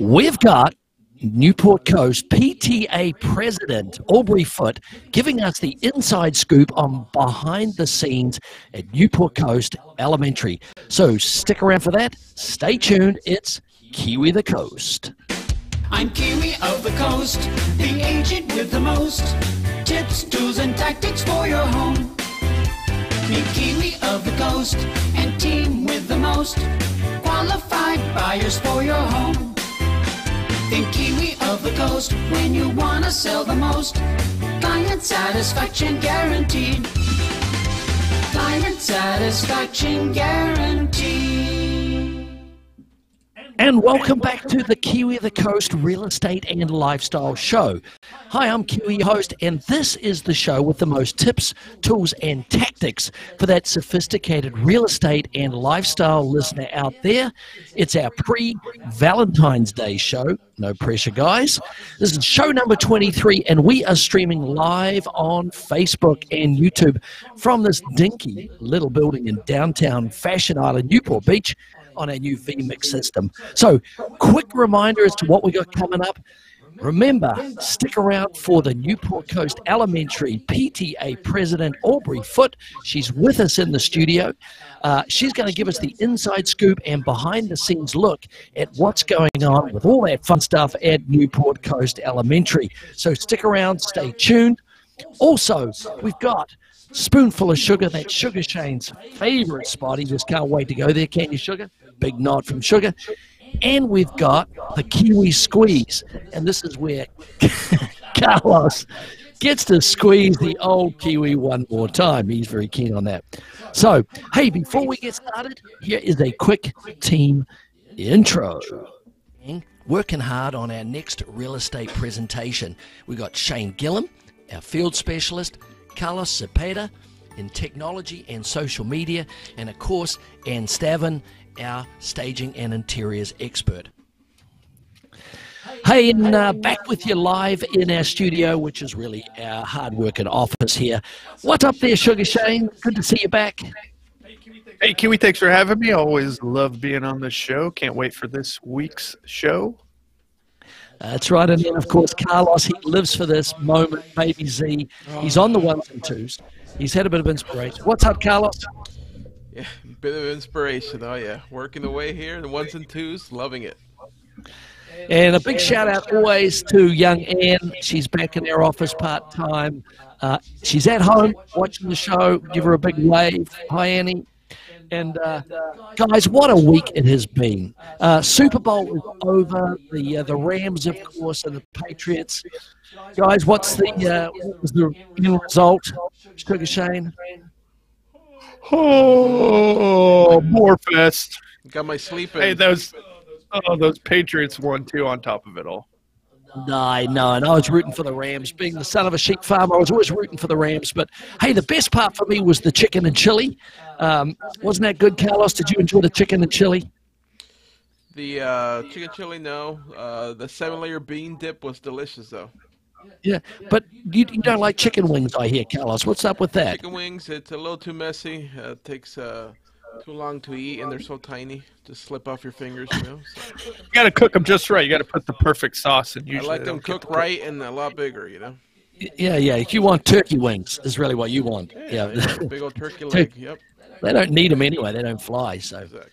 We've got Newport Coast PTA President Aubrye Foote giving us the inside scoop on behind the scenes at Newport Coast Elementary. So stick around for that. Stay tuned. It's Kiwi the Coast. I'm Kiwi of the Coast, the agent with the most tips, tools, and tactics for your home. Meet Kiwi of the Coast and team with the most qualified buyers for your home. Think Kiwi of the Coast when you want to sell the most. Client satisfaction guaranteed. Client satisfaction guaranteed. And welcome back to the Kiwi of the Coast Real Estate and Lifestyle Show. Hi, I'm Kiwi, your host, and this is the show with the most tips, tools, and tactics for that sophisticated real estate and lifestyle listener out there. It's our pre-Valentine's Day show. No pressure, guys. This is show number 23, and we are streaming live on Facebook and YouTube from this dinky little building in downtown Fashion Island, Newport Beach, on our new vMix system. So, quick reminder as to what we got coming up. Remember, stick around for the Newport Coast Elementary PTA President Aubrye Foote. She's with us in the studio. She's going to give us the inside scoop and behind-the-scenes look at what's going on with all that fun stuff at Newport Coast Elementary. So stick around, stay tuned. Also, we've got Spoonful of Sugar, that's Sugar Shane's favorite spot. He just can't wait to go there, can't you, Sugar? Big nod from Sugar. And we've got the Kiwi Squeeze, and this is where Carlos gets to squeeze the old Kiwi one more time. He's very keen on that. So, hey, before we get started, here is a quick team intro. Working hard on our next real estate presentation. We've got Shane Gillum, our field specialist, Carlos Cepeda in technology and social media, and of course, Ann Stavin, our staging and interiors expert. Hey, and back with you live in our studio, which is really our hard-working office here. What's up there, Sugar Shane? Good to see you back. Hey, Kiwi, thanks for having me. I always love being on this show. Can't wait for this week's show. That's right, and then, of course, Carlos, he lives for this moment, Baby Z. He's on the ones and twos. He's had a bit of inspiration. What's up, Carlos? Yeah, a bit of inspiration, oh yeah. Working away here, the ones and twos, loving it. And a big shout-out always to young Ann. She's back in our office part-time. She's at home watching the show. Give her a big wave. Hi, Annie. And, guys, what a week it has been. Super Bowl is over. The Rams, of course, and the Patriots. Guys, what was the end result, Sugar Shane? Oh, more fest. Got my sleep in. Hey, those Patriots won, too, on top of it all. No, and I was rooting for the Rams. Being the son of a sheep farmer, I was always rooting for the Rams. But, hey, the best part for me was the chicken and chili. Wasn't that good, Carlos? Did you enjoy the chicken and chili? The chicken chili, no. The 7-layer bean dip was delicious, though. Yeah, but you don't like chicken wings, I hear, Carlos. What's up with that? Chicken wings, it's a little too messy. It takes too long to eat, and they're so tiny. Just slip off your fingers, you know. So. You got to cook them just right. You got to put the perfect sauce in. I like them cooked right and a lot bigger, you know. Yeah. If you want turkey wings, is really what you want. Yeah. Big old turkey leg, yep. They don't need them anyway. They don't fly, so. Exactly.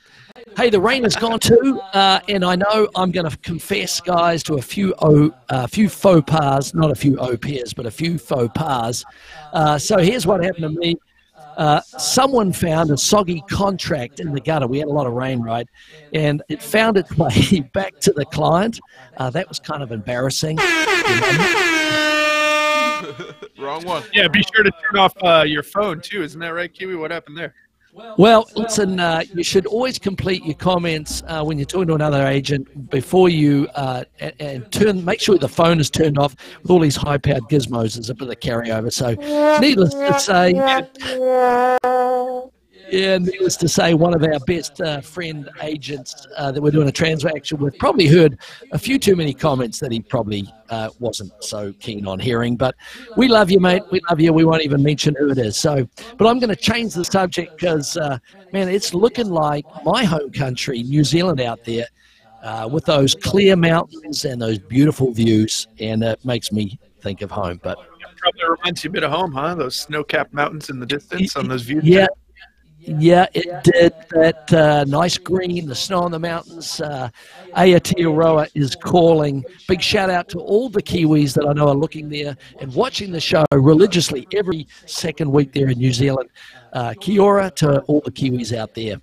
Hey, the rain has gone too, and I know I'm going to confess, guys, to a few faux pas, not a few au pairs, but a few faux pas. So here's what happened to me. Someone found a soggy contract in the gutter. We had a lot of rain, right? And it found its way back to the client. That was kind of embarrassing. Wrong one. Yeah, be sure to turn off your phone, too. Isn't that right, Kiwi? What happened there? Well, listen, you should always complete your comments when you're talking to another agent before you and make sure the phone is turned off with all these high-powered gizmos. There's a bit of carryover. So needless to say, needless to say, one of our best friend agents that we're doing a transaction with probably heard a few too many comments that he probably wasn't so keen on hearing. But we love you, mate. We love you. We won't even mention who it is. So, but I'm going to change the subject because, man, it's looking like my home country, New Zealand, out there with those clear mountains and those beautiful views, and it makes me think of home. But Probably reminds you a bit of home, huh? Those snow-capped mountains in the distance on those views. yeah, yeah, it did. That nice green, the snow on the mountains. Aotearoa is calling. Big shout out to all the Kiwis that I know are looking there and watching the show religiously every second week there in New Zealand. Kia ora to all the Kiwis out there.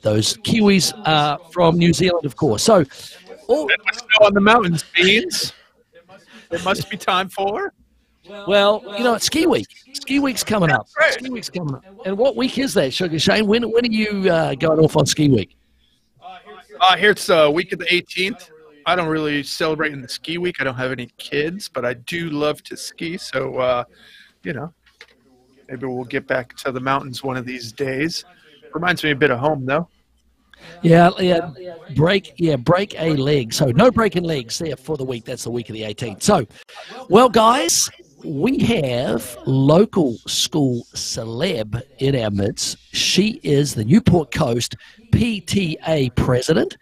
Those Kiwis are from New Zealand, of course. So, That much snow on the mountains means it must be time for. well, it's Ski Week. Ski Week's coming up. Right. Ski Week's coming up. And what week is that, Sugar Shane? When are you going off on Ski Week? Here it's week of the 18th. I don't really celebrate in the ski week. I don't have any kids, but I do love to ski. So, maybe we'll get back to the mountains one of these days. Reminds me a bit of home, though. Yeah. Break a leg. So no breaking legs there for the week. That's the week of the 18th. So, well, guys, we have local school celeb in our midst. She is the Newport Coast PTA president,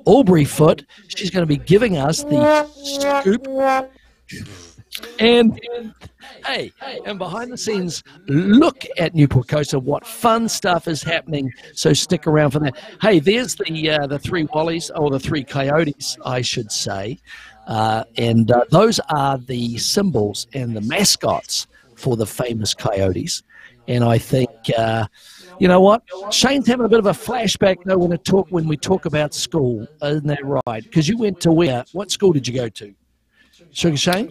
Aubrye Foote. She's going to be giving us the scoop. And hey, and behind the scenes, look at Newport Coast and what fun stuff is happening. So stick around for that. Hey, there's the three Wallies, or the three Coyotes, I should say. And those are the symbols and the mascots for the famous Coyotes. And I think, you know what? Shane's having a bit of a flashback, though, when we talk about school. Isn't that right? Because you went to where? What school did you go to? Sugar Shane?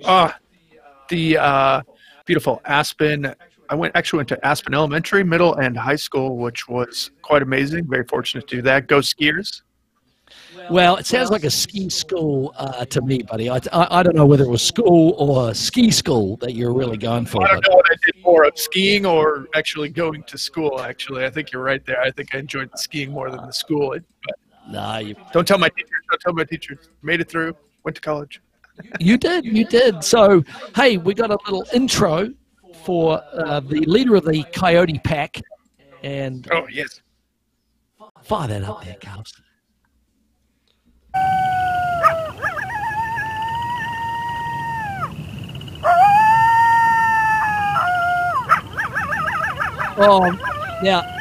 The beautiful Aspen. I actually went to Aspen Elementary, middle and high school, which was quite amazing. Very fortunate to do that. Go Skiers. Well, it sounds like a ski school to me, buddy. I don't know whether it was school or ski school that you're really going for. I don't know what I did more of, skiing or actually going to school, actually. I think you're right there. I think I enjoyed the skiing more than the school. Nah, Don't tell my teachers. Made it through. Went to college. You did. So, hey, we got a little intro for the leader of the Coyote Pack. And Oh, yes. fire that up there, Carlos. Oh, yeah.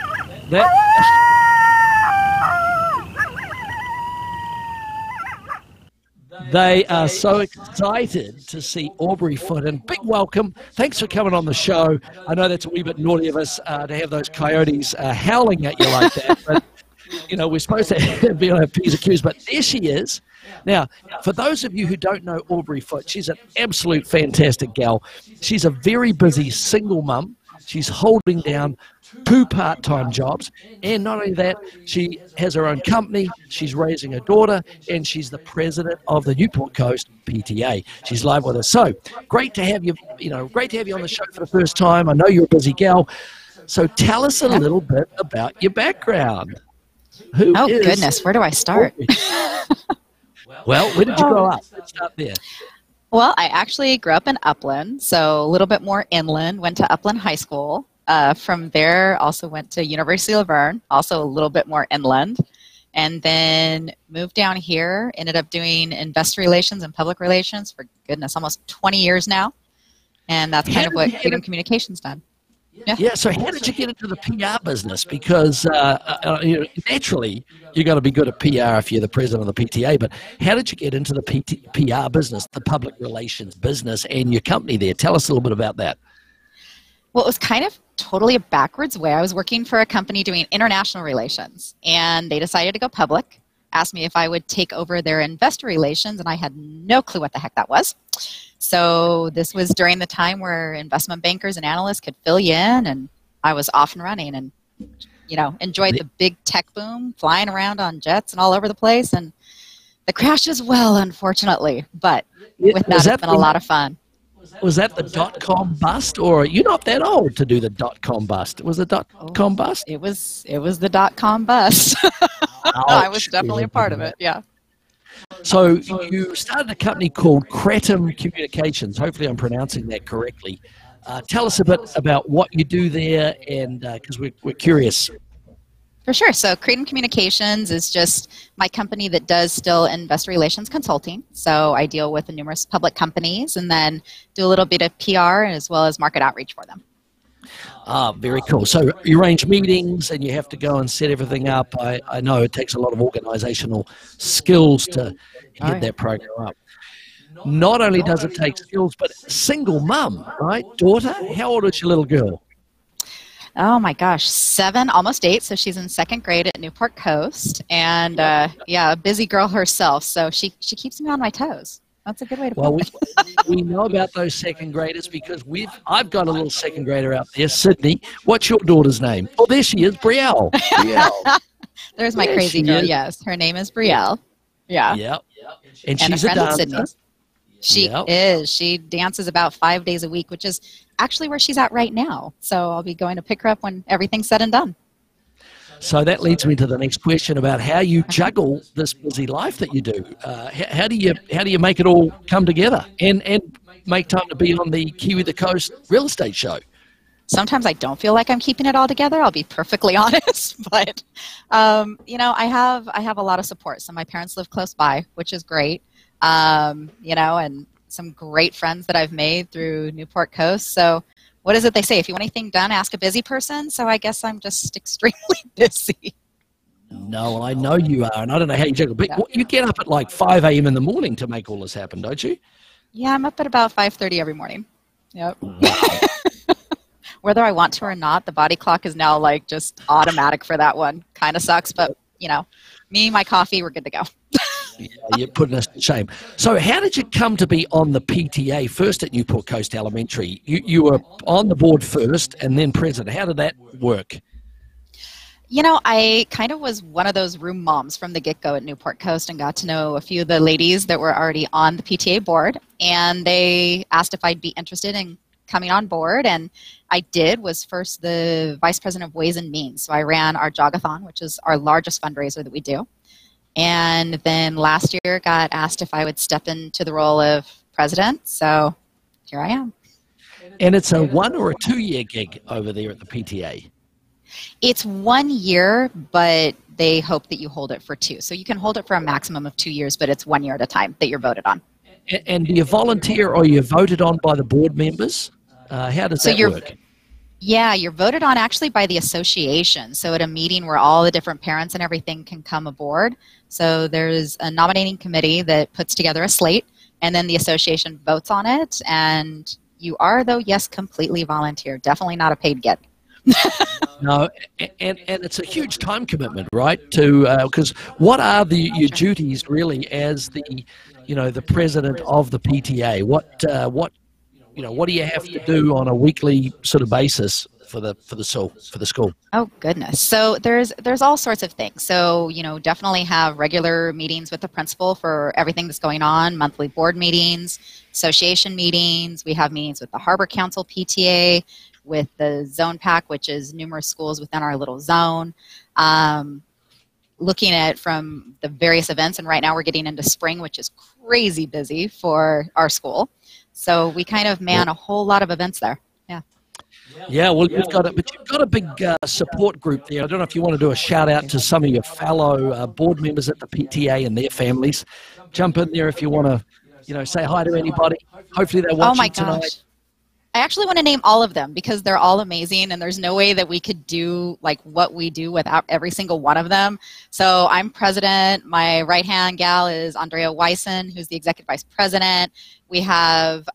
They are so excited to see Aubrye Foote, and big welcome. Thanks for coming on the show. I know that's a wee bit naughty of us to have those coyotes howling at you like that, but we're supposed to be on a P's and Q's, but there she is. Now, for those of you who don't know Aubrye Foote, she's an absolute fantastic gal. She's a very busy single mum. She's holding down 2 part-time jobs, and not only that, she has her own company, she's raising a daughter, and she's the president of the Newport Coast PTA. She's live with us. So, great to have you, great to have you on the show for the first time. I know you're a busy gal. So tell us a little bit about your background. Oh, goodness, where do I start? Well, where did you grow up? Let's start there. Well, I actually grew up in Upland, so a little bit more inland, went to Upland High School. From there, also went to University of Laverne, also a little bit more inland. And then moved down here, ended up doing investor relations and public relations for, goodness, almost 20 years now. And that's kind of what Freedom Communications done. Yeah, so how did you get into the PR business? Because naturally, you're going to be good at PR if you're the president of the PTA, but how did you get into the PR business, the public relations business, and your company there? Tell us a little bit about that. Well, it was kind of totally a backwards way. I was working for a company doing international relations, and they decided to go public, asked me if I would take over their investor relations, and I had no clue what the heck that was. So this was during the time where investment bankers and analysts could fill you in, and I was off and running and, enjoyed the big tech boom, flying around on jets and all over the place, and the crash as well, unfortunately. But with that, it's been a lot of fun. Was that the .com bust, or you're not that old to do the .com bust? Was it .com bust? It was the .com bust. I was definitely a part of it, yeah. So you started a company called Kratom Communications. Hopefully I'm pronouncing that correctly. Tell us a bit about what you do there, and because we're curious. For sure. So Creedon Communications is just my company that does still investor relations consulting. So I deal with numerous public companies and then do a little bit of PR as well as market outreach for them. Very cool. So you arrange meetings and you have to go and set everything up. I know it takes a lot of organizational skills to head that program up. Not only does it take skills, but single mum, right? Daughter, how old is your little girl? Oh my gosh, 7, almost 8. So she's in 2nd grade at Newport Coast, and a busy girl herself. So she keeps me on my toes. That's a good way to put it. We know about those 2nd graders because I've got a little 2nd grader out there, Sydney. What's your daughter's name? Oh, there she is, Brielle. There's my crazy girl. Yes, her name is Brielle. Yeah. Yep. And she's a dancer. She is. She dances about 5 days a week, which is actually where she's at right now. So I'll be going to pick her up when everything's said and done. So that leads me to the next question about how you juggle this busy life that you do. How do you make it all come together and make time to be on the Kiwi the Coast real estate show? Sometimes I don't feel like I'm keeping it all together. I'll be perfectly honest, but I have a lot of support. So my parents live close by, which is great. And some great friends that I've made through Newport Coast. So what is it they say? If you want anything done, ask a busy person. So I guess I'm just extremely busy. No, I know you are, and I don't know how you juggle. But you get up at like 5 a.m. in the morning to make all this happen, don't you? Yeah, I'm up at about 5:30 every morning. Yep. Whether I want to or not, the body clock is now like just automatic for that one. Kind of sucks, but me, my coffee, we're good to go. Yeah, you're putting us to shame. So how did you come to be on the PTA first at Newport Coast Elementary? You were on the board first and then president. How did that work? I kind of was one of those room moms from the get-go at Newport Coast and got to know a few of the ladies that were already on the PTA board. And they asked if I'd be interested in coming on board. And I was first the vice president of Ways and Means. So I ran our Jogathon, which is our largest fundraiser that we do. And then last year got asked if I would step into the role of president. So here I am. And it's a 1 or a 2 year gig over there at the PTA? It's 1 year, but they hope that you hold it for 2. So you can hold it for a maximum of 2 years, but it's 1 year at a time that you're voted on. And do you volunteer or are you voted on by the board members? How does that work? Yeah, you're voted on actually by the association. So at a meeting where all the different parents and everything can come aboard. So there's a nominating committee that puts together a slate, and then the association votes on it. And you are, though, yes, completely volunteer. Definitely not a paid gig. No, and it's a huge time commitment, right? Because what are your duties really as the president of the PTA? What do you have to do on a weekly sort of basis for the school? Oh goodness. So there's all sorts of things. So, definitely have regular meetings with the principal for everything that's going on, monthly board meetings, association meetings. We have meetings with the Harbor Council PTA, with the Zone Pack, which is numerous schools within our little zone. Looking at from the various events, and right now we're getting into spring, which is crazy busy for our school. So we kind of man a whole lot of events there. Yeah. Yeah, well, you've got a big support group there. I don't know if you want to do a shout out to some of your fellow board members at the PTA and their families. Jump in there if you want to, say hi to anybody. Hopefully they're watching tonight. Gosh. I actually want to name all of them because they're all amazing, and there's no way that we could do like what we do without every single one of them. So I'm president. My right-hand gal is Andrea Wyson, who's the executive vice president. We have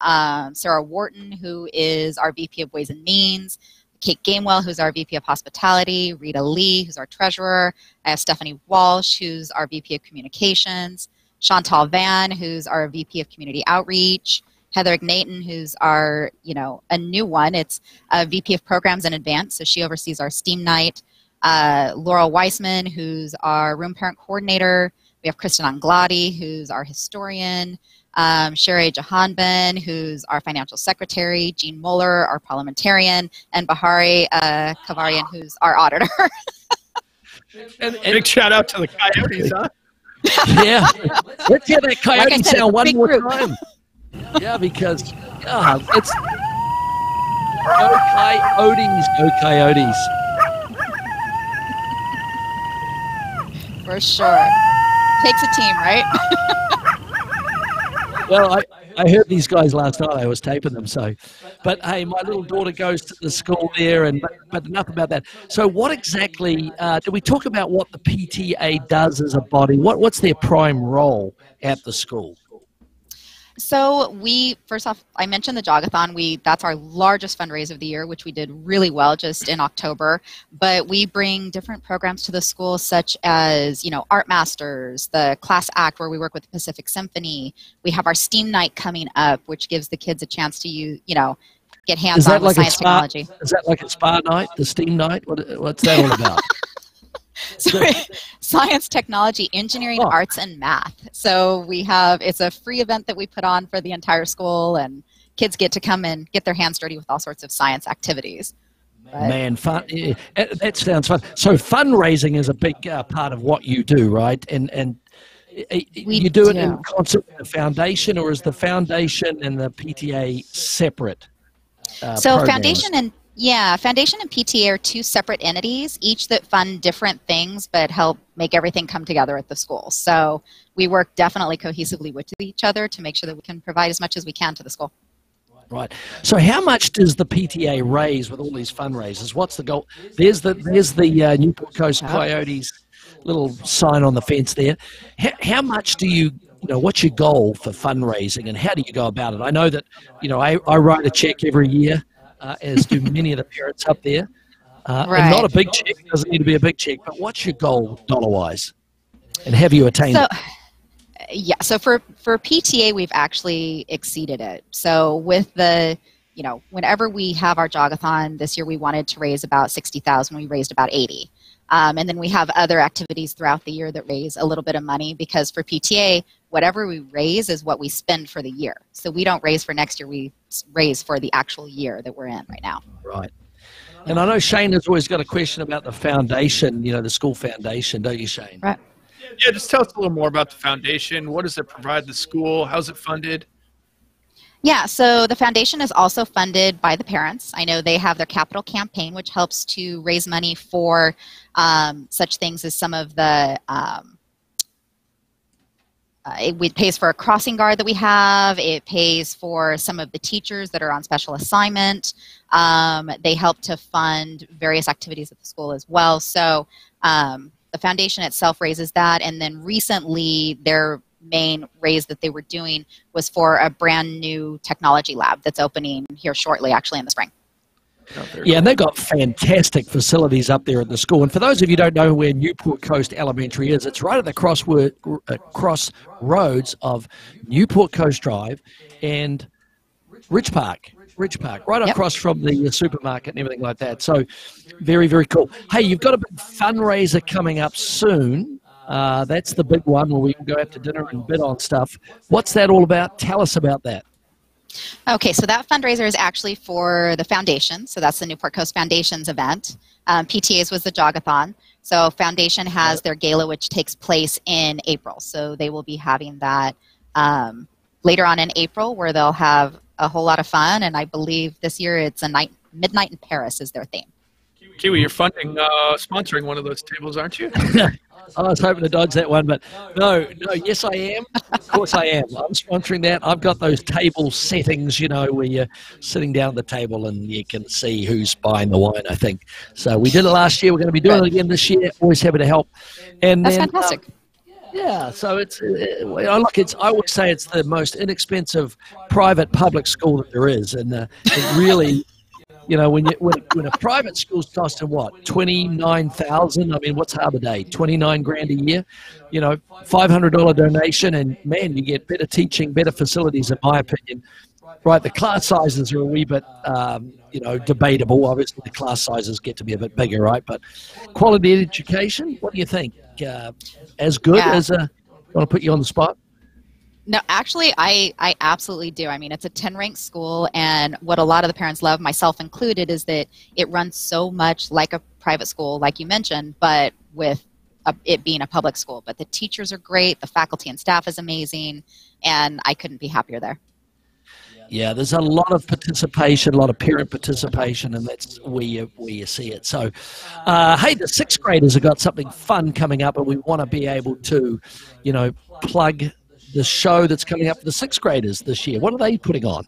Sarah Wharton, who is our VP of Ways and Means. Kate Gamewell, who's our VP of Hospitality. Rita Lee, who's our treasurer. I have Stephanie Walsh, who's our VP of Communications. Chantal Van, who's our VP of Community Outreach. Heather Ignaton, who's our, a new one. It's a VP of Programs in Advance, so she oversees our STEAM night. Laura Weissman, who's our room parent coordinator. We have Kristen Angladi, who's our historian. Sherry Jahanban, who's our financial secretary. Jean Muller, our parliamentarian. And Bahari Kavarian, who's our auditor. and big shout out to the Coyotes, huh? Yeah. Let's hear that Coyote sound one more group. time. Yeah, because it's go Coyotes, go Coyotes. For sure. Takes a team, right? Well, I heard these guys last night. I was taping them. So, but hey, my little daughter goes to the school there, and but enough about that. So, what exactly do we talk about? What the PTA does as a body? What's their prime role at the school? So first off, I mentioned the Jogathon. That's our largest fundraiser of the year, which we did really well just in October. But we bring different programs to the school, such as, Art Masters, the Class Act, where we work with the Pacific Symphony. We have our STEAM night coming up, which gives the kids a chance to get hands-on with science technology. Is that like a spa night, the STEAM night? What's that all about? Sorry, science, technology, engineering, arts, and math. So it's a free event that we put on for the entire school, and kids get to come and get their hands dirty with all sorts of science activities. Man, fun! Yeah, that sounds fun. So fundraising is a big part of what you do, right? And you do it in concert with the foundation, or is the foundation and the PTA separate? So foundation and PTA are two separate entities, each that fund different things but help make everything come together at the school. So we work definitely cohesively with each other to make sure that we can provide as much as we can to the school. Right. So how much does the PTA raise with all these fundraisers? What's the goal? There's the Newport Coast Coyotes little sign on the fence there. How much do you, what's your goal for fundraising, and how do you go about it? I know that, I write a check every year, as do many of the parents up there. Right. And not a big check. It doesn't need to be a big check. But what's your goal dollar-wise? And have you attained it? Yeah, so for PTA, we've actually exceeded it. So with whenever we have our Jogathon this year, we wanted to raise about 60,000. We raised about 80. And then we have other activities throughout the year that raise a little bit of money, because for PTA, whatever we raise is what we spend for the year. So we don't raise for next year, we raise for the actual year that we're in right now. Right. And I know Shane has always got a question about the foundation, the school foundation, don't you, Shane? Right. Yeah, just tell us a little more about the foundation. What does it provide the school? How's it funded? Yeah, so the foundation is also funded by the parents. I know they have their capital campaign, which helps to raise money for such things as some of the it pays for a crossing guard that we have. It pays for some of the teachers that are on special assignment. They help to fund various activities at the school as well. So the foundation itself raises that, and then recently their main raise that they were doing was for a brand new technology lab that's opening here shortly, actually in the spring. Yeah, and they've got fantastic facilities up there at the school. And for those of you who don't know where Newport Coast Elementary is, it's right at the crossroads of Newport Coast Drive and Ridge Park, right across from the supermarket and everything like that. So very, very cool. Hey, you've got a big fundraiser coming up soon. That's the big one where we can go out to dinner and bid on stuff. What's that all about? Tell us about that. Okay, so that fundraiser is actually for the foundation. So that's the Newport Coast Foundation's event. PTA's was the Jogathon. So Foundation has their gala, which takes place in April. So they will be having that later on in April, where they'll have a whole lot of fun. And I believe this year it's Midnight in Paris is their theme. Kiwi, you're sponsoring one of those tables, aren't you? I was hoping to dodge that one, but no, yes I am. Of course I am. I'm sponsoring that. I've got those table settings, where you're sitting down at the table and you can see who's buying the wine, I think. So we did it last year. We're going to be doing it again this year. Always happy to help. And that's fantastic. Yeah, so I would say it's the most inexpensive private public school that there is, and it really. When a private school's costing what, $29,000? I mean, what's Harbour Day? $29,000 a year. $500 donation, and man, you get better teaching, better facilities, in my opinion. Right, the class sizes are a wee bit, debatable. Obviously, the class sizes get to be a bit bigger, right? But quality education, what do you think? As good as a? Want to put you on the spot? No, actually, I absolutely do. I mean, it's a 10-ranked school, and what a lot of the parents love, myself included, is that it runs so much like a private school, like you mentioned, but with it being a public school. But the teachers are great, the faculty and staff is amazing, and I couldn't be happier there. Yeah, there's a lot of participation, a lot of parent participation, and that's where you see it. So, hey, the sixth graders have got something fun coming up, and we want to be able to, plug the show that's coming up for the sixth graders this year. What are they putting on?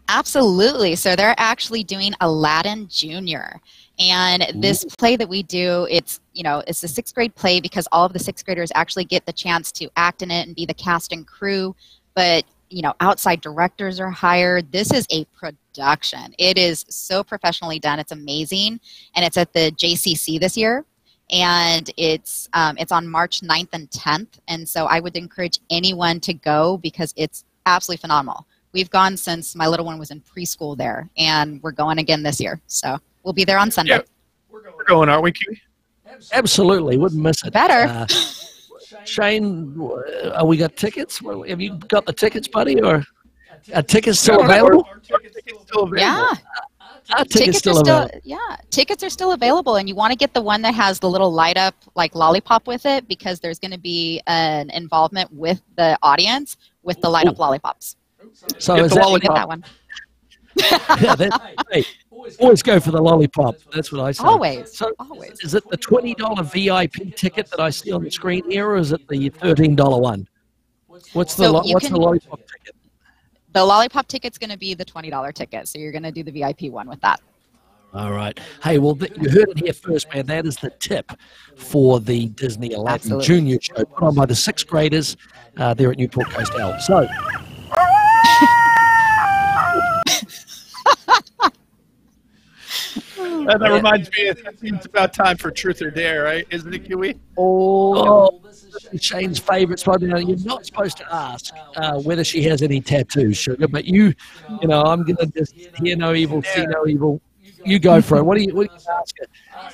Absolutely. So they're actually doing Aladdin Junior. And this play that we do, it's a sixth grade play because all of the sixth graders actually get the chance to act in it and be the cast and crew. But outside directors are hired. This is a production. It is so professionally done. It's amazing. And it's at the JCC this year. And it's on March 9th and 10th. And so I would encourage anyone to go because it's absolutely phenomenal. We've gone since my little one was in preschool there, and we're going again this year. So we'll be there on Sunday. Yeah, we're going, aren't we, Kiwi? Absolutely. Wouldn't miss it. Better. Shane, we got tickets? Have you got the tickets, buddy? Or are tickets still available? Yeah. Tickets still available. Yeah, tickets are still available, and you want to get the one that has the little light up like lollipop with it because there's going to be an involvement with the audience with the light up lollipops. So is that lollipop. Get that one? Hey, always go for the lollipop. That's what I say. Always. So always. Is it the $20 VIP ticket that I see on the screen here, or is it the $13 one? What's the lollipop ticket? The lollipop ticket's going to be the $20 ticket, so you're going to do the VIP one with that. All right. Hey, well, you heard it here first, man. That is the tip for the Disney Aladdin Junior show put on by the sixth graders there at Newport Coast Elementary. So. That reminds me, it's about time for Truth or Dare, right? Isn't it, Kiwi? Oh, Shane's favorite spot. Now, you're not supposed to ask whether she has any tattoos, Sugar, but I'm going to just hear no evil, see no evil. You go for it. What do you ask her?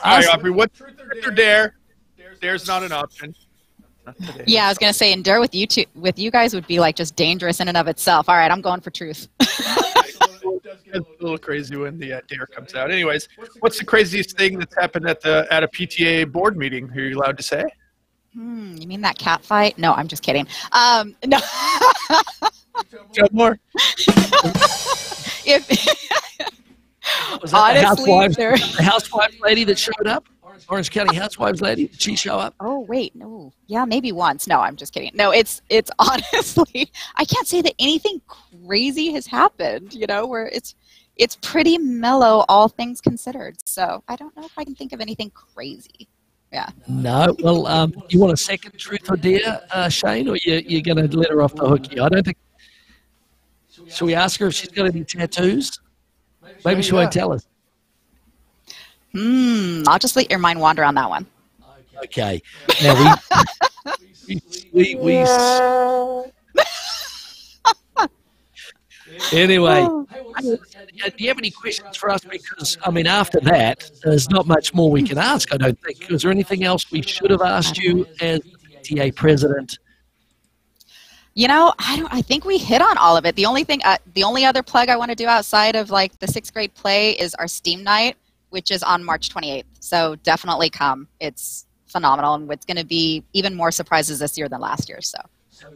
All right, Aubrey, what's Truth or Dare? Dare's not an option. Yeah, I was going to say, and Dare with you guys would be like just dangerous in and of itself. All right, I'm going for Truth. It's a little crazy when the Dare comes out. Anyways, what's the craziest thing that's happened at a PTA board meeting? Are you allowed to say? You mean that cat fight? No, I'm just kidding. No. Tell more. Was that the housewives lady that showed up? Orange County housewives lady? Did she show up? Oh, wait, no. Yeah, maybe once. No, I'm just kidding. No, it's honestly, I can't say that anything crazy has happened, where it's pretty mellow, all things considered. So I don't know if I can think of anything crazy. Yeah. No. Well, you want a second Truth or Dare, Shane, or you're going to let her off the hook here? I don't think. Should we ask her if she's got any tattoos? Maybe she won't tell us. I'll just let your mind wander on that one. Okay. Now we anyway, do you have any questions for us? Because, after that, there's not much more we can ask, I don't think. Is there anything else we should have asked you as PTA president? I think we hit on all of it. The only other plug I want to do outside of like the sixth grade play is our STEAM night, which is on March 28th. So definitely come. It's phenomenal, and it's going to be even more surprises this year than last year.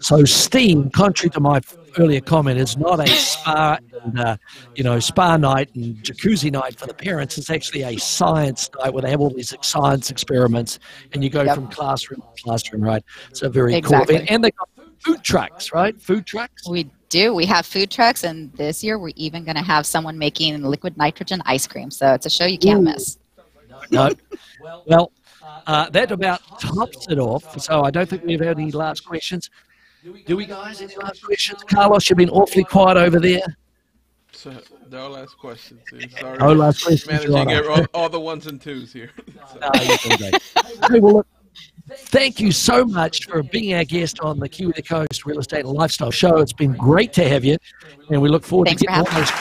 So STEAM, contrary to my earlier comment, is not a spa and spa night and jacuzzi night for the parents. It's actually a science night where they have all these science experiments, and you go from classroom to classroom, right? So very cool. And they got food trucks, right? Food trucks. We do. We have food trucks, and this year we're even going to have someone making liquid nitrogen ice cream. So it's a show you can't miss. No. Well, that about tops it off. So I don't think we've had any last questions. Do we, guys? Any last questions? Carlos, you've been awfully quiet over there. So, no last questions. Sorry. No last questions. Managing all the ones and twos here. No, you're doing great. Hey, well, look, thank you so much for being our guest on the Kiwi the Coast Real Estate and Lifestyle Show. It's been great to have you, and we look forward to getting all those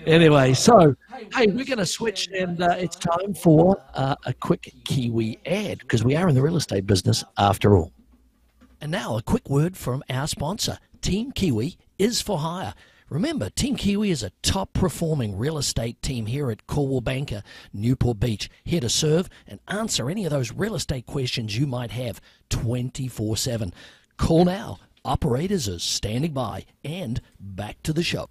Anyway, so, hey, we're going to switch, and it's time for a quick Kiwi ad, because we are in the real estate business after all. And now a quick word from our sponsor. Team Kiwi is for hire. Remember, Team Kiwi is a top-performing real estate team here at Coldwell Banker, Newport Beach, here to serve and answer any of those real estate questions you might have 24/7. Call now. Operators are standing by. And back to the show.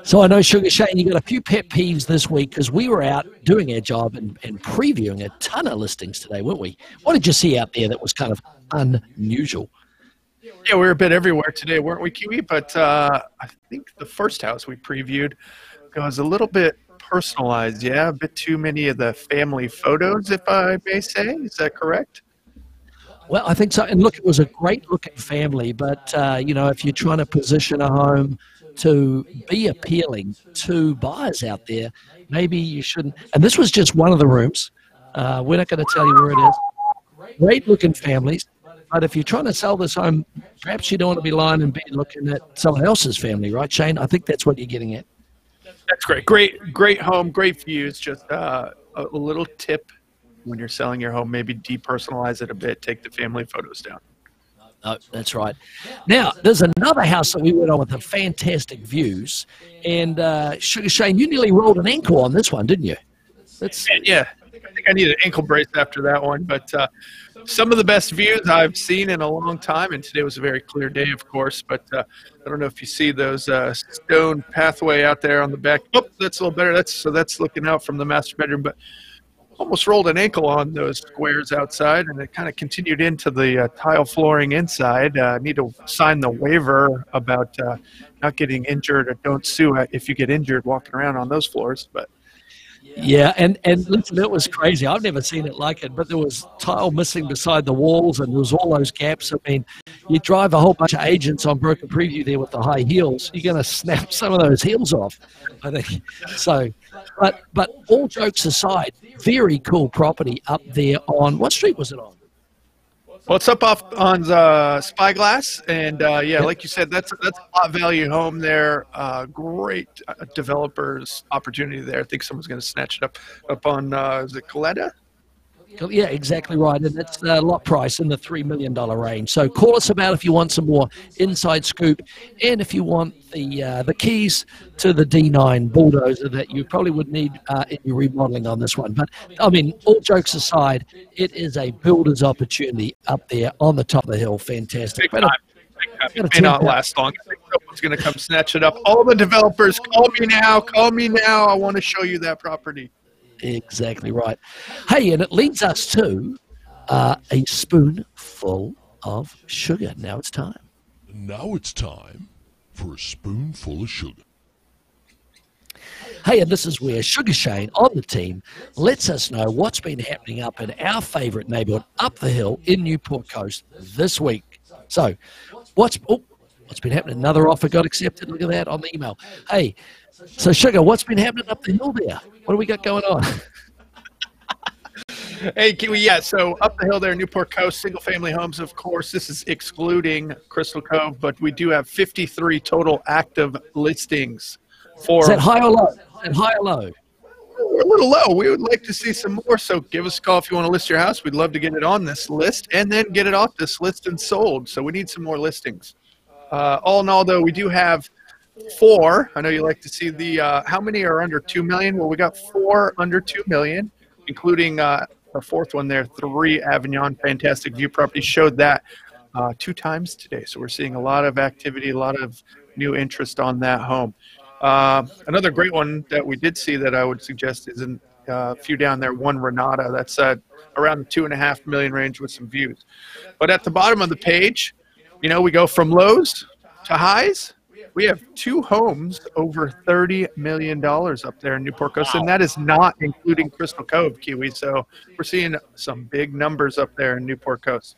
So I know, Sugar Shane, you got a few pet peeves this week because we were out doing our job and previewing a ton of listings today, weren't we? What did you see out there that was kind of unusual? Yeah, we were a bit everywhere today, weren't we, Kiwi? But I think the first house we previewed was a little bit personalized, yeah? A bit too many of the family photos, if I may say. Is that correct? Well, I think so. And look, it was a great-looking family, but, if you're trying to position a home to be appealing to buyers out there, maybe you shouldn't. And this was just one of the rooms. We're not going to tell you where it is. Great-looking families. But if you're trying to sell this home, perhaps you don't want to be lying and be looking at someone else's family, right, Shane? I think that's what you're getting at. That's great. Great home, great views. Just a little tip when you're selling your home, maybe depersonalize it a bit, take the family photos down. Oh, that's right. Now, there's another house that we went on with the fantastic views. And, Sugar Shane, you nearly rolled an ankle on this one, didn't you? Yeah. I think I need an ankle brace after that one. But some of the best views I've seen in a long time. And today was a very clear day, of course. But I don't know if you see those stone pathway out there on the back. Oh, that's a little better. That's looking out from the master bedroom. But almost rolled an ankle on those squares outside, and it kind of continued into the tile flooring inside. Need to sign the waiver about not getting injured, or don't sue if you get injured walking around on those floors. But yeah, and listen, it was crazy. I've never seen it like it, but there was tile missing beside the walls, and there was all those gaps. I mean, you drive a whole bunch of agents on Broken Preview there with the high heels, you're going to snap some of those heels off, I think. So, but all jokes aside, very cool property up there on, what street was it on? Well, it's up off on Spyglass, and like you said, that's a lot value home there. Great developers opportunity there. I think someone's going to snatch it up on is it Coletta? Yeah, exactly right, and it's lot price in the $3 million range. So call us about if you want some more inside scoop, and if you want the keys to the D9 bulldozer that you probably would need in your remodeling on this one. But I mean, all jokes aside, it is a builder's opportunity up there on the top of the hill. Fantastic. Big time. It may not last long. I think someone's going to come snatch it up. All the developers, call me now. I want to show you that property. Exactly right. Hey, and it leads us to a spoonful of sugar. Now it's time. Now it's time for a spoonful of sugar. Hey, and this is where Sugar Shane on the team lets us know what's been happening up in our favorite neighborhood up the hill in Newport Coast this week. So, what's been happening? Another offer got accepted. Look at that on the email. Hey, so Sugar, what's been happening up the hill there? What do we got going on? Hey, Kiwi, yeah, so up the hill there, Newport Coast, single-family homes, of course. This is excluding Crystal Cove, but we do have 53 total active listings. Is that high or low? We're a little low. We would like to see some more, so give us a call if you want to list your house. We'd love to get it on this list and then get it off this list and sold, so we need some more listings. All in all, though, we do have 4. I know you like to see the how many are under $2 million? Well, we got 4 under $2 million, including the 4th one there, 3 Avignon Fantastic View property. Showed that 2 times today. So we're seeing a lot of activity, a lot of new interest on that home. Another great one that we did see that I would suggest is in a few down there, 1 Renata. That's around the $2.5 million range with some views. But at the bottom of the page, we go from lows to highs. We have 2 homes over $30 million up there in Newport Coast, and that is not including Crystal Cove, Kiwi. So we're seeing some big numbers up there in Newport Coast.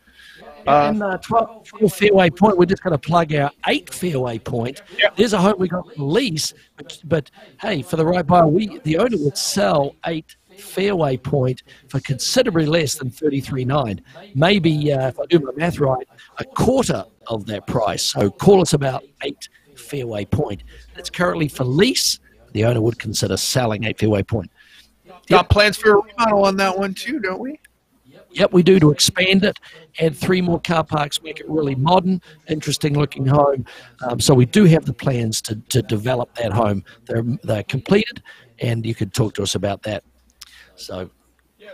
And 12 Fairway Point, we're just going to plug our 8 Fairway Point. Yep. There's a home we got lease, but hey, for the right buyer, the owner would sell 8 Fairway Point for considerably less than $33,900. Maybe, if I do my math right, a quarter of that price. So call us about 8 Fairway Point. It's currently for lease. The owner would consider selling 8 Fairway Point. Got plans for a remodel on that one too, don't we? Yep, we do, to expand it, add 3 more car parks, make it really modern, interesting-looking home. So we do have the plans to develop that home. They're completed, and you could talk to us about that. So,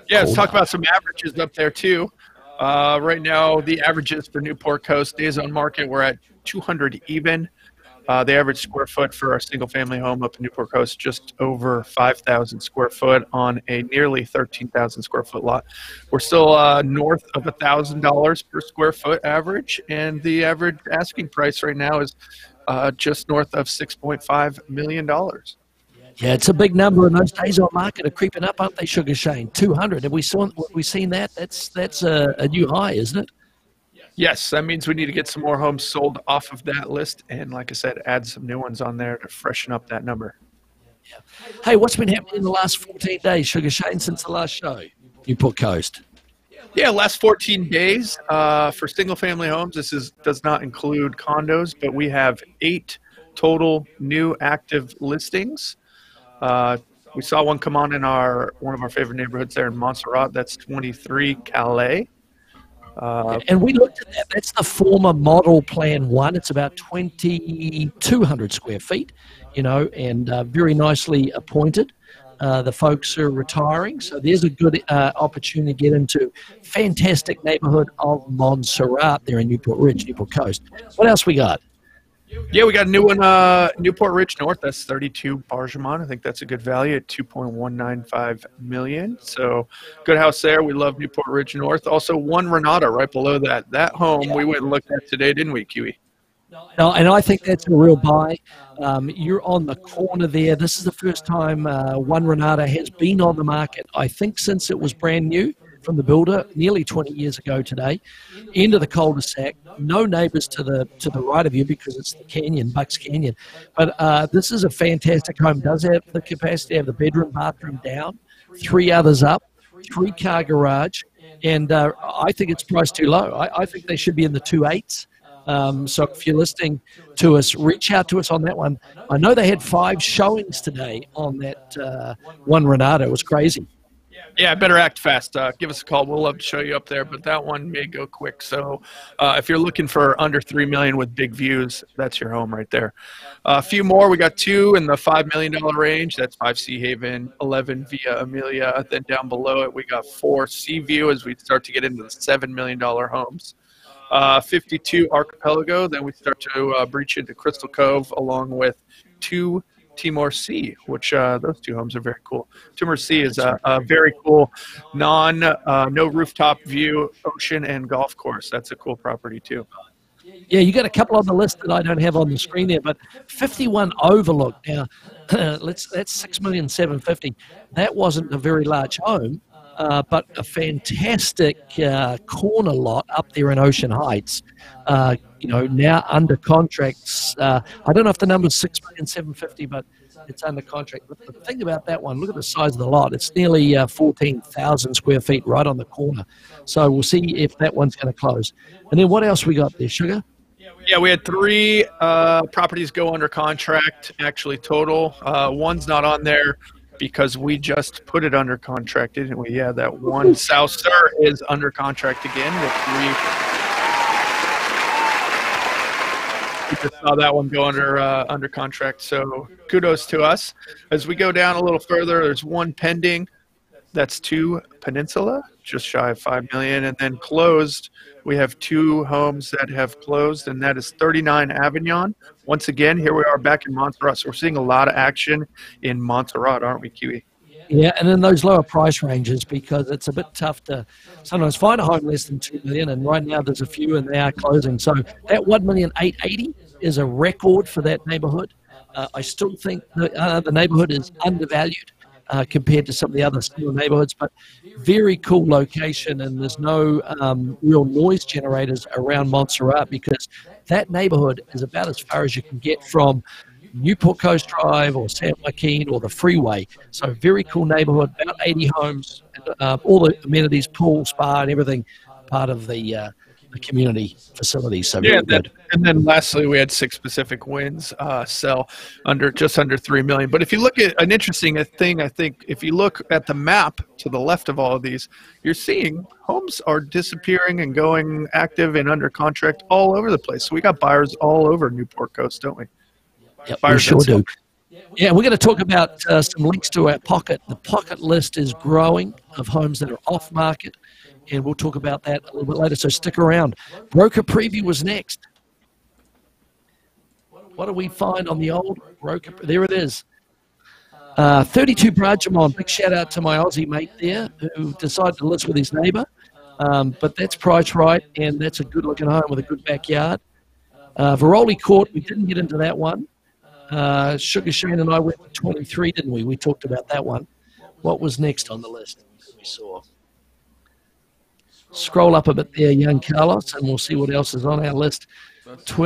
yeah, let's talk about some averages up there too. Right now, the averages for Newport Coast days on market, we're at 200 even. The average square foot for our single-family home up in Newport Coast, just over 5,000 square foot on a nearly 13,000 square foot lot. We're still north of $1,000 per square foot average, and the average asking price right now is just north of $6.5 million. Yeah, it's a big number, and those days on market are creeping up, aren't they, Sugar Shane? 200. Have we seen that? That's a new high, isn't it? Yes, that means we need to get some more homes sold off of that list, and like I said, add some new ones on there to freshen up that number. Yeah. Hey, what's been happening in the last 14 days, Sugar Shane, since the last show? Newport Coast. Yeah, last 14 days for single-family homes. This does not include condos, but we have 8 total new active listings. We saw one come on in one of our favorite neighborhoods there in Montserrat. That's 23 Calais. And we looked at that. That's the former model plan 1. It's about 2,200 square feet, and very nicely appointed. The folks are retiring, so there's a good opportunity to get into fantastic neighborhood of Montserrat there in Newport Ridge, Newport Coast. What else we got? Yeah, we got a new one, Newport Ridge North. That's 32 Bargemont. I think that's a good value at $2.195 million. So good house there. We love Newport Ridge North. Also, one Renata right below that. That home we went and looked at today, didn't we, Kiwi? No, and I think that's a real buy. You're on the corner there. This is the first time one Renata has been on the market, I think, since it was brand new from the builder nearly 20 years ago today. Into the cul-de-sac, no neighbors to the right of you because it's the canyon, Bucks Canyon. But this is a fantastic home. Does have the capacity to have the bedroom, bathroom down, 3 others up, 3-car garage, and I think it's priced too low. I think they should be in the 2.8s. So if you're listening to us, reach out to us on that one. I know they had 5 showings today on that one Renata. It was crazy. Yeah, better act fast. Give us a call. We'll love to show you up there, but that one may go quick. So if you're looking for under $3 million with big views, that's your home right there. A few more. We got 2 in the $5 million range. That's 5 Sea Haven, 11 Via Amelia. Then down below it, we got 4 Sea View as we start to get into the $7 million homes. 52 Archipelago. Then we start to breach into Crystal Cove along with 2 Timor Sea, which those 2 homes are very cool. Timor Sea is a very cool no rooftop view, ocean and golf course. That's a cool property too. Yeah, you got a couple on the list that I don't have on the screen there, but 51 Overlook. Now, that's $6,750,000. That wasn't a very large home, but a fantastic corner lot up there in Ocean Heights. Now under contracts. I don't know if the number's $6,750,000, but it's under contract. But the thing about that one, look at the size of the lot. It's nearly 14,000 square feet right on the corner. So we'll see if that one's going to close. And then what else we got there, Sugar? Yeah, we had 3 properties go under contract, actually total. One's not on there because we just put it under contract, didn't we? Yeah, that one South Sur is under contract again with 3. We just saw that one go under contract, so kudos to us. As we go down a little further, there's 1 pending. That's 2 Peninsula, just shy of $5 million, and then closed. We have 2 homes that have closed, and that is 39 Avignon. Once again, here we are back in Montserrat, so we're seeing a lot of action in Montserrat, aren't we, Kiwi? Yeah, and in those lower price ranges, because it's a bit tough to sometimes find a home less than $2 million, and right now there's a few and they are closing. So that $1,880,000 is a record for that neighborhood. I still think the neighborhood is undervalued compared to some of the other smaller neighborhoods, but very cool location, and there's no real noise generators around Montserrat because that neighborhood is about as far as you can get from Newport Coast Drive or San Joaquin or the freeway. So very cool neighborhood, about 80 homes, and, all the amenities, pool, spa, and everything, part of the the community facilities. So Yeah, very good. and then lastly, we had 6 Pacific Winds sell just under $3 million. But if you look at an interesting thing, I think if you look at the map to the left of all of these, you're seeing homes are disappearing and going active and under contract all over the place. So we got buyers all over Newport Coast, don't we? Yep, we Buyers sure that sell. do. Yeah, we're going to talk about some links to our pocket. The pocket list is growing of homes that are off market, and we'll talk about that a little bit later, so stick around. Broker preview was next. What do we find on the old broker? There it is. 32 Brajamon. Big shout out to my Aussie mate there who decided to list with his neighbour. But that's priced right, and that's a good-looking home with a good backyard. Veroli Court, we didn't get into that one. Sugar Shane and I went to 23, didn't we? We talked about that one. What was next on the list that we saw? Scroll up a bit there, young Carlos, and we'll see what else is on our list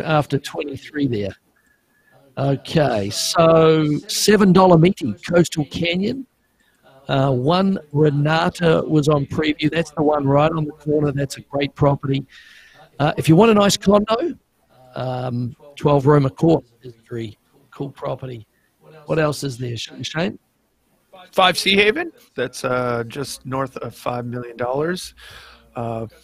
after 23 there. Okay, so $7 Meaty, Coastal Canyon. One Renata was on preview. That's the one right on the corner. That's a great property. If you want a nice condo, 12-room a court is a very cool property. What else is there, Shane? 5 Sea Haven. That's just north of $5 million.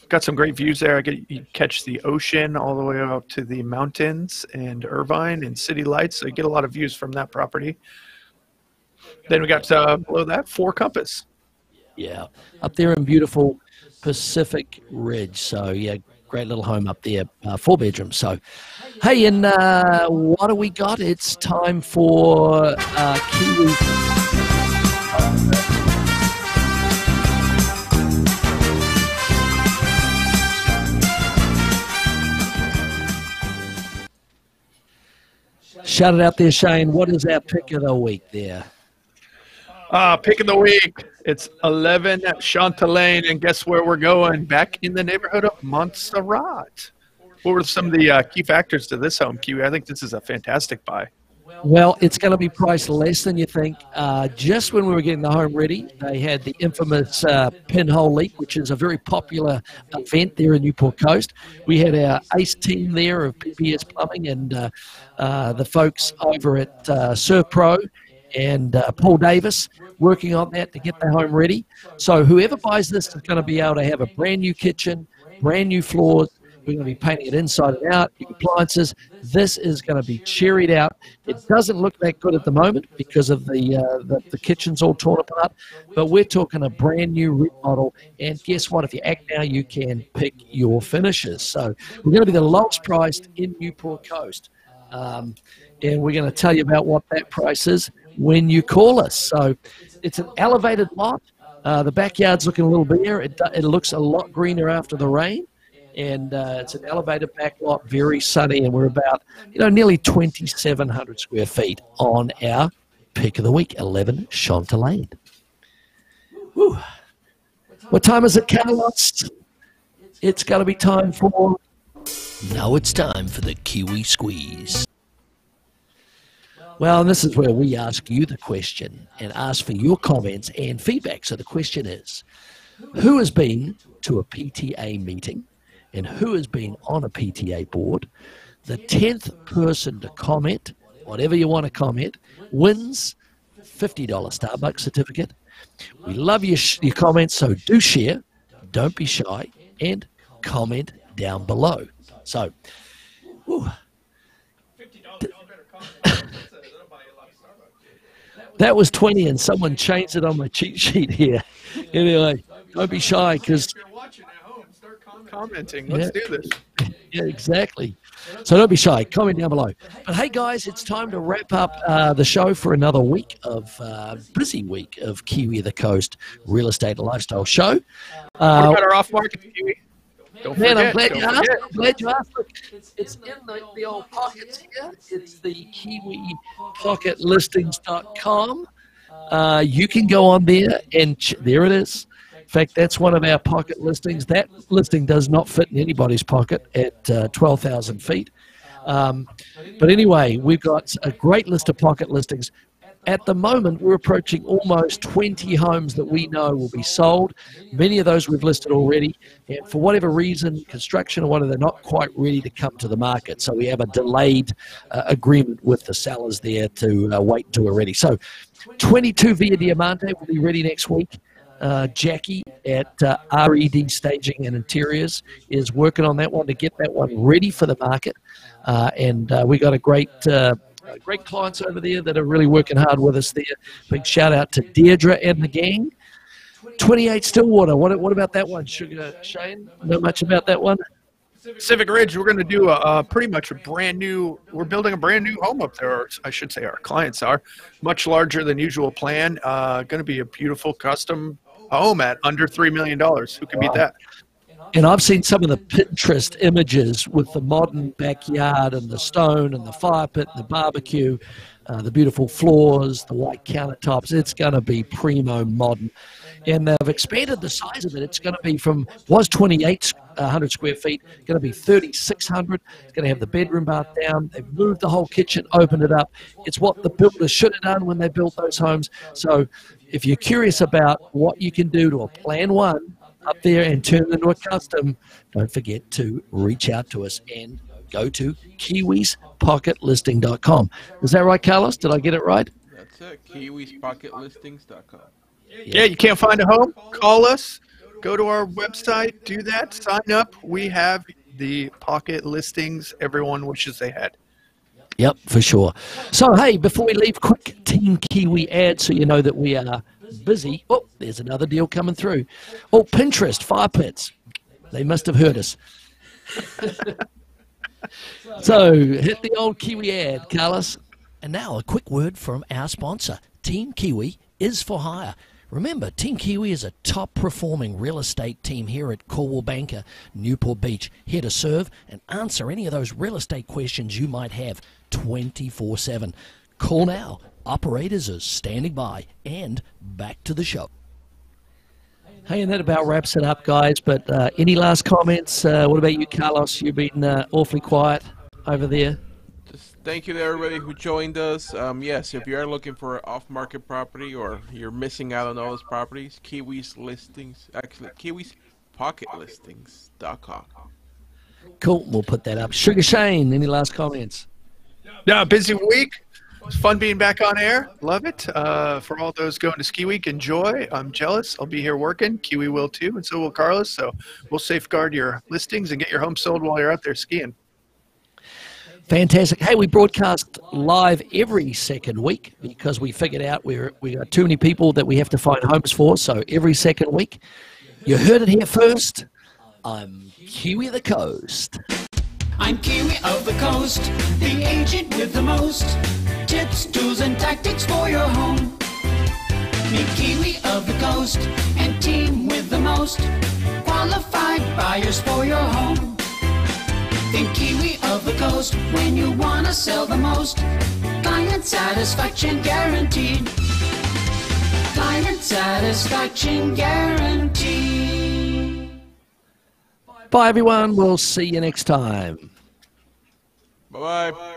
Got some great views there. You catch the ocean all the way out to the mountains and Irvine and City Lights. So you get a lot of views from that property. Then we got below that 4 Compass. Yeah, up there in beautiful Pacific Ridge. So, yeah, great little home up there, 4 bedrooms. So, hey, and what do we got? It's time for Kiwi. Shout it out there, Shane. What is our pick of the week there? Pick of the week. It's 11 Chantalane, and guess where we're going? Back in the neighborhood of Montserrat. What were some of the key factors to this home, Kiwi? I think this is a fantastic buy. Well, it's going to be priced less than you think. Just when we were getting the home ready, they had the infamous pinhole leak, which is a very popular event there in Newport Coast. We had our ace team there of PPS Plumbing and the folks over at Surpro and Paul Davis working on that to get the home ready. So whoever buys this is going to be able to have a brand new kitchen, brand new floors. We're going to be painting it inside and out, new appliances. This is going to be cherried out. It doesn't look that good at the moment because of the kitchen's all torn apart, but we're talking a brand new remodel. And guess what? If you act now, you can pick your finishes. So we're going to be the lowest priced in Newport Coast. And we're going to tell you about what that price is when you call us. So it's an elevated lot. The backyard's looking a little bigger. It looks a lot greener after the rain. And it's an elevated back lot, very sunny, and we're about, nearly 2,700 square feet on our pick of the week, 11 Chantalane. Whew. What time is it, Carlos? It's got to be time for... Now it's time for the Kiwi Squeeze. Well, and this is where we ask you the question and ask for your comments and feedback. So the question is, who has been to a PTA meeting and who has been on a PTA board? The 10th person to comment, whatever you want to comment, wins $50 Starbucks certificate. We love your comments, so do share, don't be shy, and comment down below. So, whew. That was 20, and someone changed it on my cheat sheet here. Anyway, don't be shy because... Commenting. Let's do this. Yeah, exactly. So don't be shy. Comment down below. But hey, guys, it's time to wrap up the show for another week of busy week of Kiwi of the Coast Real Estate and Lifestyle Show. What about our off-market, Kiwi? Don't Man, forget. I'm glad you asked. I'm glad you asked. Look, it's in the old pockets here. It's the KiwiPocketListings.com. You can go on there, and there it is. In fact, that's one of our pocket listings. That listing does not fit in anybody's pocket at 12,000 feet. But anyway, we've got a great list of pocket listings. At the moment, we're approaching almost 20 homes that we know will be sold. Many of those we've listed already. And for whatever reason, construction or whatever, they're not quite ready to come to the market. So we have a delayed agreement with the sellers there to wait until we're ready. So 22 Via Diamante will be ready next week. Jackie at RED Staging and Interiors is working on that one to get that one ready for the market. And we got a great clients over there that are really working hard with us there. Big shout out to Deirdre and the gang. 28 Stillwater. What about that one, Sugar Shane? Know much about that one? Civic Ridge, we're going to do pretty much a brand new, we're building a brand new home up there, or I should say our clients are. Much larger than usual plan. Going to be a beautiful custom home at under $3 million. Who can beat that? And I've seen some of the Pinterest images with the modern backyard and the stone and the fire pit and the barbecue, the beautiful floors, the white countertops. It's going to be primo modern. And they've expanded the size of it. It's going to be was 2,800 square feet, going to be 3,600. It's going to have the bedroom bath down. They've moved the whole kitchen, opened it up. It's what the builders should have done when they built those homes. So if you're curious about what you can do to a plan one up there and turn it into a custom, don't forget to reach out to us and go to kiwispocketlisting.com. Is that right, Carlos? Did I get it right? That's it. kiwispocketListings.com. Yeah, you can't find a home? Call us. Go to our website. Do that. Sign up. We have the pocket listings everyone wishes they had. Yep, for sure. So, hey, before we leave, quick Team Kiwi ad so you know that we are busy. Oh, there's another deal coming through. Oh, Pinterest, fire pits. They must have heard us. So, hit the old Kiwi ad, Carlos. And now a quick word from our sponsor. Team Kiwi is for hire. Remember, Team Kiwi is a top-performing real estate team here at Coldwell Banker, Newport Beach, here to serve and answer any of those real estate questions you might have 24/7. Call now. Operators are standing by. And back to the show. Hey, and that about wraps it up, guys. But any last comments? What about you, Carlos? You've been awfully quiet over there. Thank you to everybody who joined us. Yes, if you are looking for an off-market property or you're missing out on all those properties, Kiwi's listings, actually, kiwispocketListings.com. Cool. We'll put that up. Sugar Shane, any last comments? Yeah, busy week. It's fun being back on air. Love it. For all those going to ski week, enjoy. I'm jealous. I'll be here working. Kiwi will too, and so will Carlos. So we'll safeguard your listings and get your home sold while you're out there skiing. Fantastic. Hey, we broadcast live every second week because we figured out we got too many people that we have to find homes for. So every second week. You heard it here first. I'm Kiwi the Coast. I'm Kiwi of the Coast, the agent with the most tips, tools, and tactics for your home. Meet Kiwi of the Coast and team with the most qualified buyers for your home. Think Kiwi of the Coast when you want to sell the most. Client satisfaction guaranteed. Client satisfaction guaranteed. Bye, everyone. We'll see you next time. Bye-bye.